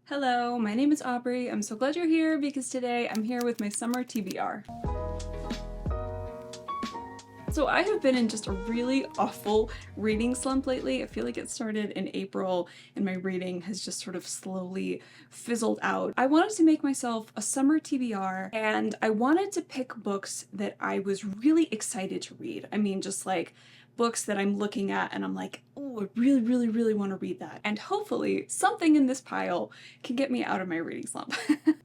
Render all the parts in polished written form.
Hello, my name is Aubrey. I'm so glad you're here because today I'm here with my summer TBR. So I have been in just a really awful reading slump lately. I feel like it started in April and my reading has just sort of slowly fizzled out. I wanted to make myself a summer TBR and I wanted to pick books that I was really excited to read. I mean, just like books that I'm looking at and I'm like, oh, I really want to read that. And hopefully something in this pile can get me out of my reading slump.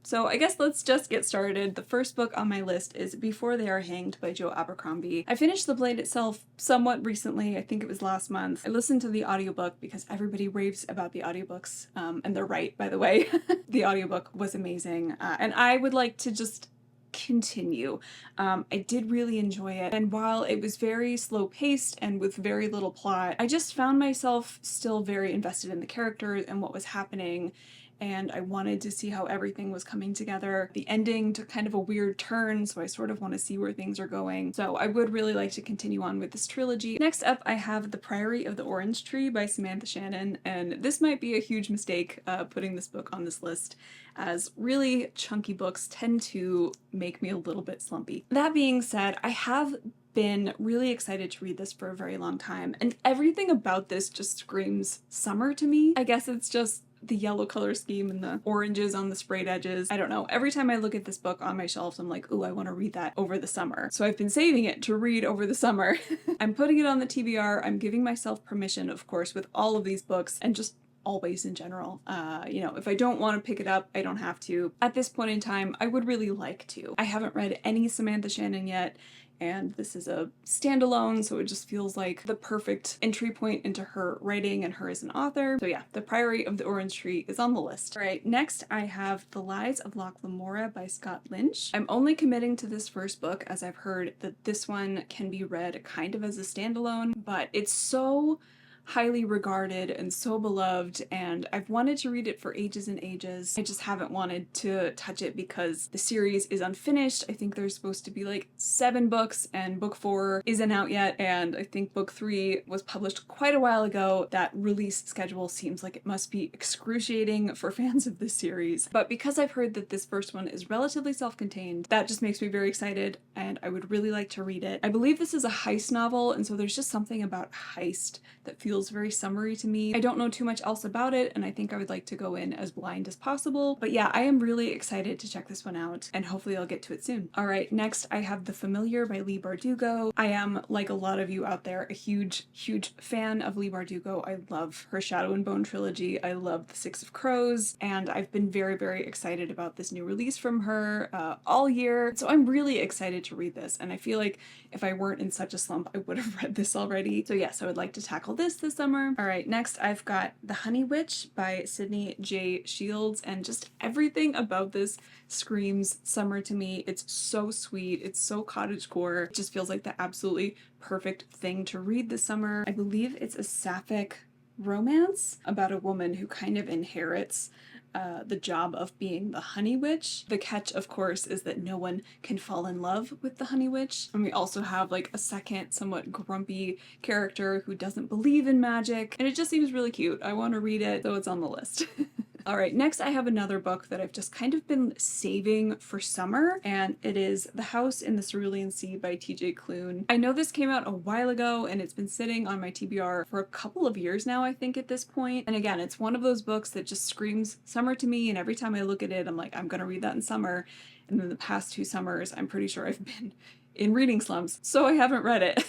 So I guess let's just get started. The first book on my list is Before They Are Hanged by Joe Abercrombie. I finished The Blade itself somewhat recently. I think it was last month. I listened to the audiobook because everybody raves about the audiobooks, and they're right, by the way. The audiobook was amazing, and I would like to just continue. I did really enjoy it, and while it was very slow paced and with very little plot, I just found myself still very invested in the characters and what was happening, and I wanted to see how everything was coming together. The ending took kind of a weird turn, so I sort of want to see where things are going. So I would really like to continue on with this trilogy. Next up, I have The Priory of the Orange Tree by Samantha Shannon, and this might be a huge mistake putting this book on this list, as really chunky books tend to make me a little bit slumpy. That being said, I have been really excited to read this for a very long time, and everything about this just screams summer to me. I guess it's just the yellow color scheme and the oranges on the sprayed edges. I don't know. Every time I look at this book on my shelves, I'm like, ooh, I want to read that over the summer. So I've been saving it to read over the summer. I'm putting it on the TBR. I'm giving myself permission, of course, with all of these books and just always in general. If I don't want to pick it up, I don't have to. At this point in time, I would really like to. I haven't read any Samantha Shannon yet, and this is a standalone, so it just feels like the perfect entry point into her writing and her as an author. So yeah, The Priory of the Orange Tree is on the list. All right, next I have The Lies of Loch Lamora by Scott Lynch. I'm only committing to this first book as I've heard that this one can be read kind of as a standalone, but it's so highly regarded and so beloved, and I've wanted to read it for ages and ages. I just haven't wanted to touch it because the series is unfinished. I think there's supposed to be like 7 books and book 4 isn't out yet, and I think book 3 was published quite a while ago. That release schedule seems like it must be excruciating for fans of this series. But because I've heard that this first one is relatively self-contained, that just makes me very excited and I would really like to read it. I believe this is a heist novel, and so there's just something about heist that feels very summery to me. I don't know too much else about it, and I think I would like to go in as blind as possible. But yeah, I am really excited to check this one out, and hopefully I'll get to it soon. Alright, next I have The Familiar by Leigh Bardugo. I am, like a lot of you out there, a huge fan of Leigh Bardugo. I love her Shadow and Bone trilogy. I love The Six of Crows, and I've been very excited about this new release from her all year. So I'm really excited to read this, and I feel like if I weren't in such a slump, I would have read this already. So yes, I would like to tackle this summer. Alright, next I've got The Honey Witch by Sydney J. Shields, and just everything about this screams summer to me. It's so sweet, it's so cottagecore, it just feels like the absolutely perfect thing to read this summer. I believe it's a sapphic romance about a woman who kind of inherits the job of being the Honey Witch. The catch, of course, is that no one can fall in love with the Honey Witch. And we also have like a second, somewhat grumpy character who doesn't believe in magic. And it just seems really cute. I want to read it, so it's on the list. Alright, next I have another book that I've just kind of been saving for summer, and it is The House in the Cerulean Sea by TJ Klune. I know this came out a while ago, and it's been sitting on my TBR for a couple of years now, I think, at this point. And again, it's one of those books that just screams summer to me, and every time I look at it, I'm like, I'm gonna read that in summer. And then the past 2 summers, I'm pretty sure I've been in reading slumps, so I haven't read it.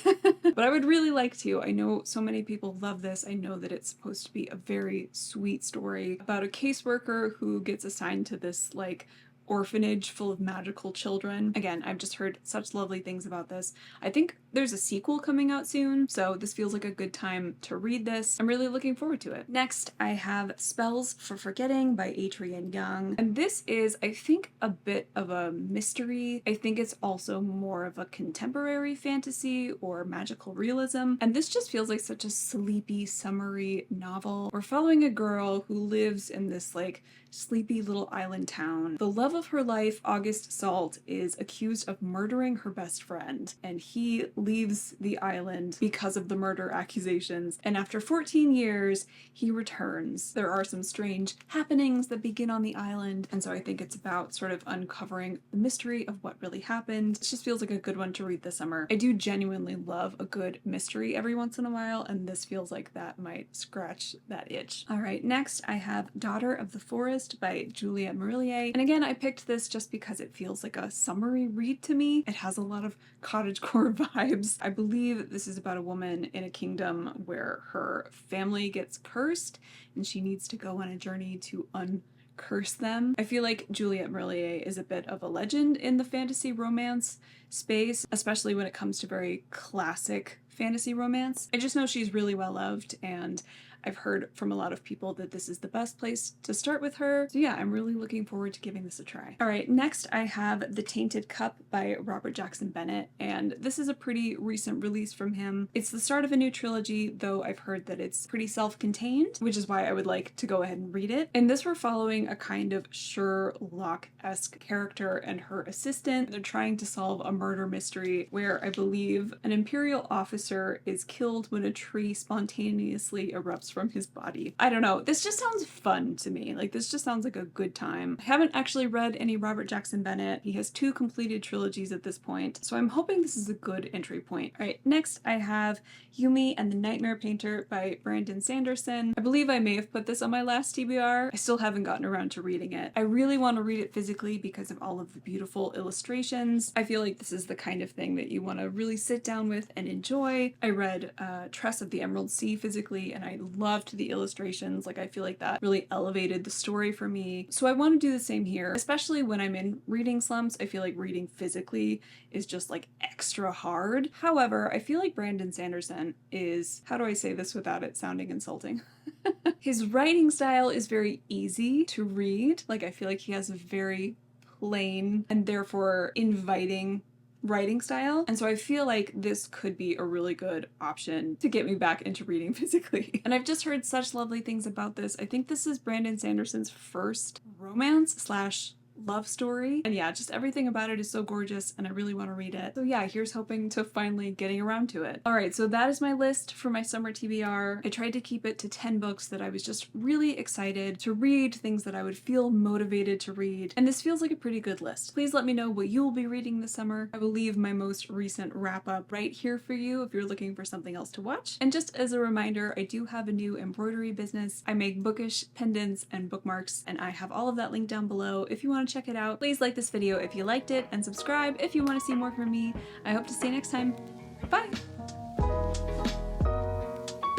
But I would really like to. I know so many people love this. I know that it's supposed to be a very sweet story about a caseworker who gets assigned to this like orphanage full of magical children. Again, I've just heard such lovely things about this. I think there's a sequel coming out soon, so this feels like a good time to read this. I'm really looking forward to it. Next, I have Spells for Forgetting by Adrienne Young, and this is, I think, a bit of a mystery. I think it's also more of a contemporary fantasy or magical realism, and this just feels like such a sleepy, summery novel. We're following a girl who lives in this like sleepy little island town. The love of her life, August Salt, is accused of murdering her best friend, and he leaves the island because of the murder accusations, and after 14 years, he returns. There are some strange happenings that begin on the island, and so I think it's about sort of uncovering the mystery of what really happened. It just feels like a good one to read this summer. I do genuinely love a good mystery every once in a while, and this feels like that might scratch that itch. Alright, next I have Daughter of the Forest by Juliette Marillier, and again I picked this just because it feels like a summery read to me. It has a lot of cottagecore vibes. I believe this is about a woman in a kingdom where her family gets cursed and she needs to go on a journey to uncurse them. I feel like Juliette Marillier is a bit of a legend in the fantasy romance space, especially when it comes to very classic fantasy romance. I just know she's really well loved, and I've heard from a lot of people that this is the best place to start with her. So yeah, I'm really looking forward to giving this a try. Alright, next I have The Tainted Cup by Robert Jackson Bennett, and this is a pretty recent release from him. It's the start of a new trilogy, though I've heard that it's pretty self-contained, which is why I would like to go ahead and read it. In this, we're following a kind of Sherlock-esque character and her assistant. They're trying to solve a murder mystery where I believe an Imperial officer is killed when a tree spontaneously erupts from his body. I don't know, this just sounds fun to me. Like, this just sounds like a good time. I haven't actually read any Robert Jackson Bennett. He has 2 completed trilogies at this point, so I'm hoping this is a good entry point. Alright, next I have Yumi and the Nightmare Painter by Brandon Sanderson. I believe I may have put this on my last TBR. I still haven't gotten around to reading it. I really want to read it physically because of all of the beautiful illustrations. I feel like this is the kind of thing that you want to really sit down with and enjoy. I read Tress of the Emerald Sea physically, and I loved the illustrations. Like, I feel like that really elevated the story for me. So I want to do the same here, especially when I'm in reading slumps. I feel like reading physically is just like extra hard. However, I feel like Brandon Sanderson is, how do I say this without it sounding insulting? His writing style is very easy to read. Like, I feel like he has a very plain and therefore inviting writing style, and so I feel like this could be a really good option to get me back into reading physically. And I've just heard such lovely things about this. I think this is Brandon Sanderson's first romance slash love story, and yeah, just everything about it is so gorgeous and I really want to read it. So yeah, here's hoping to finally getting around to it. Alright, so that is my list for my summer TBR. I tried to keep it to 10 books that I was just really excited to read, things that I would feel motivated to read, and this feels like a pretty good list. Please let me know what you will be reading this summer. I will leave my most recent wrap-up right here for you if you're looking for something else to watch. And just as a reminder, I do have a new embroidery business. I make bookish pendants and bookmarks, and I have all of that linked down below if you want to check it out. Please like this video if you liked it, and subscribe if you want to see more from me. I hope to see you next time. Bye!